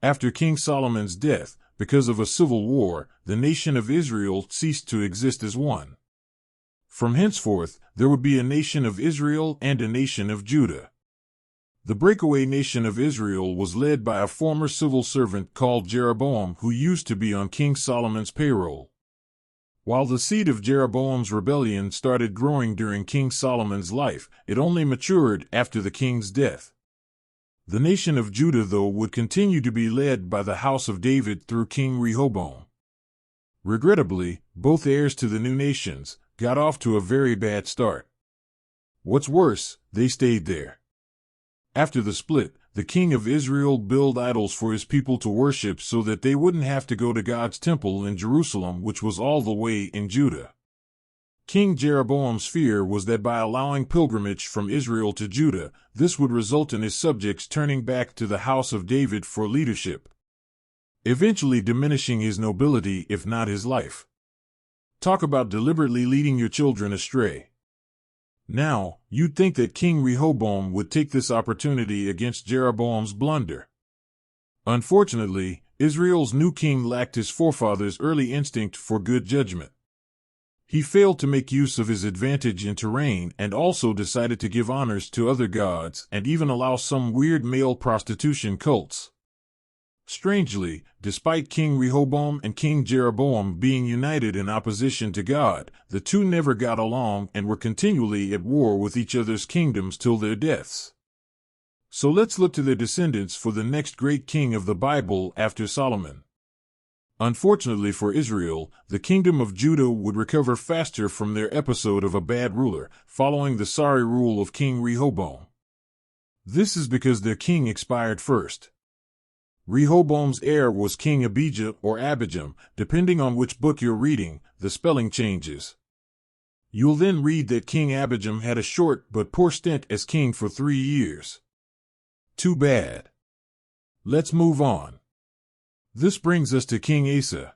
After King Solomon's death, because of a civil war, the nation of Israel ceased to exist as one. From henceforth, there would be a nation of Israel and a nation of Judah. The breakaway nation of Israel was led by a former civil servant called Jeroboam, who used to be on King Solomon's payroll. While the seed of Jeroboam's rebellion started growing during King Solomon's life, it only matured after the king's death. The nation of Judah, though, would continue to be led by the house of David through King Rehoboam. Regrettably, both heirs to the new nations got off to a very bad start. What's worse, they stayed there. After the split, the king of Israel built idols for his people to worship so that they wouldn't have to go to God's temple in Jerusalem, which was all the way in Judah. King Jeroboam's fear was that by allowing pilgrimage from Israel to Judah, this would result in his subjects turning back to the house of David for leadership, eventually diminishing his nobility if not his life. Talk about deliberately leading your children astray. Now, you'd think that King Rehoboam would take this opportunity against Jeroboam's blunder. Unfortunately, Israel's new king lacked his forefathers' early instinct for good judgment. He failed to make use of his advantage in terrain and also decided to give honors to other gods and even allow some weird male prostitution cults. Strangely, despite King Rehoboam and King Jeroboam being united in opposition to God, the two never got along and were continually at war with each other's kingdoms till their deaths. So let's look to their descendants for the next great king of the Bible after Solomon. Unfortunately for Israel, the kingdom of Judah would recover faster from their episode of a bad ruler, following the sorry rule of King Rehoboam. This is because their king expired first. Rehoboam's heir was King Abijah or Abijam, depending on which book you're reading, the spelling changes. You'll then read that King Abijam had a short but poor stint as king for 3 years. Too bad. Let's move on. This brings us to King Asa.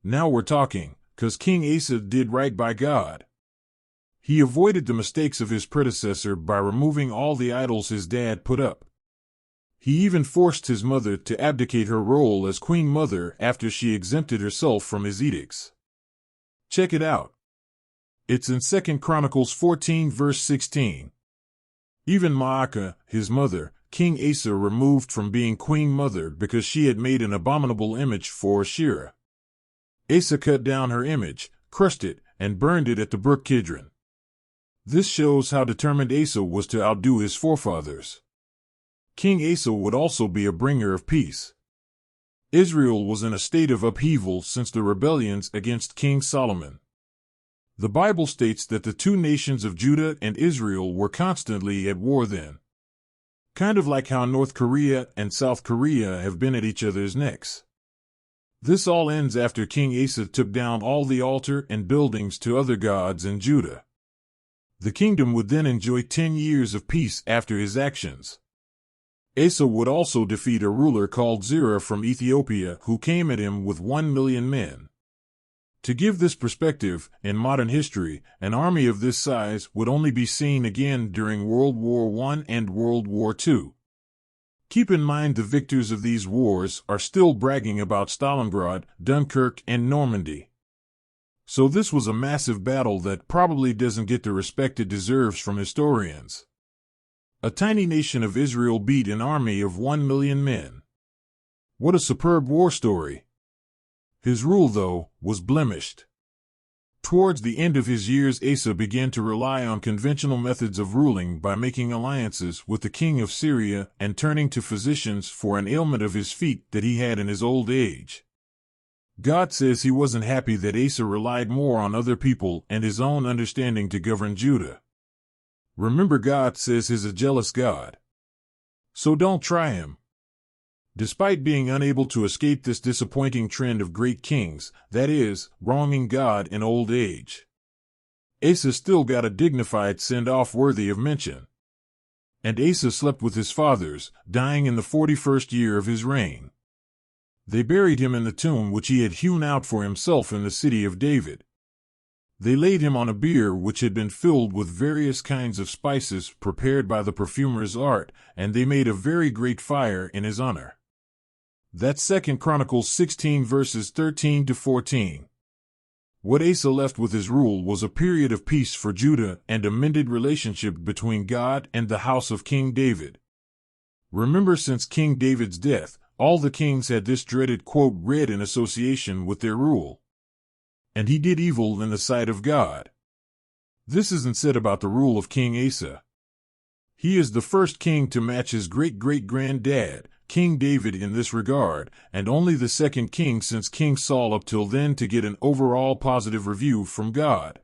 Now we're talking, 'cause King Asa did right by God. He avoided the mistakes of his predecessor by removing all the idols his dad put up. He even forced his mother to abdicate her role as queen mother after she exempted herself from his edicts. Check it out. It's in 2 Chronicles 14 verse 16. Even Maacah, his mother, King Asa removed from being queen mother because she had made an abominable image for Asherah. Asa cut down her image, crushed it, and burned it at the brook Kidron. This shows how determined Asa was to outdo his forefathers. King Asa would also be a bringer of peace. Israel was in a state of upheaval since the rebellions against King Solomon. The Bible states that the two nations of Judah and Israel were constantly at war then. Kind of like how North Korea and South Korea have been at each other's necks. This all ends after King Asa took down all the altar and buildings to other gods in Judah. The kingdom would then enjoy 10 years of peace after his actions. Asa would also defeat a ruler called Zerah from Ethiopia who came at him with 1 million men. To give this perspective, in modern history, an army of this size would only be seen again during World War I and World War II. Keep in mind the victors of these wars are still bragging about Stalingrad, Dunkirk, and Normandy. So this was a massive battle that probably doesn't get the respect it deserves from historians. A tiny nation of Israel beat an army of 1 million men. What a superb war story. His rule, though, was blemished. Towards the end of his years, Asa began to rely on conventional methods of ruling by making alliances with the king of Syria and turning to physicians for an ailment of his feet that he had in his old age. God says he wasn't happy that Asa relied more on other people and his own understanding to govern Judah. Remember, God says he's a jealous God. So don't try him. Despite being unable to escape this disappointing trend of great kings, that is, wronging God in old age, Asa still got a dignified send-off worthy of mention. And Asa slept with his fathers, dying in the 41st year of his reign. They buried him in the tomb which he had hewn out for himself in the city of David. They laid him on a bier which had been filled with various kinds of spices prepared by the perfumer's art, and they made a very great fire in his honor. That's 2 Chronicles 16 verses 13 to 14. What Asa left with his rule was a period of peace for Judah and a mended relationship between God and the house of King David. Remember, since King David's death, all the kings had this dreaded quote read in association with their rule. And he did evil in the sight of God. This isn't said about the rule of King Asa. He is the first king to match his great-great-granddad, King David, in this regard, and only the second king since King Saul up till then to get an overall positive review from God.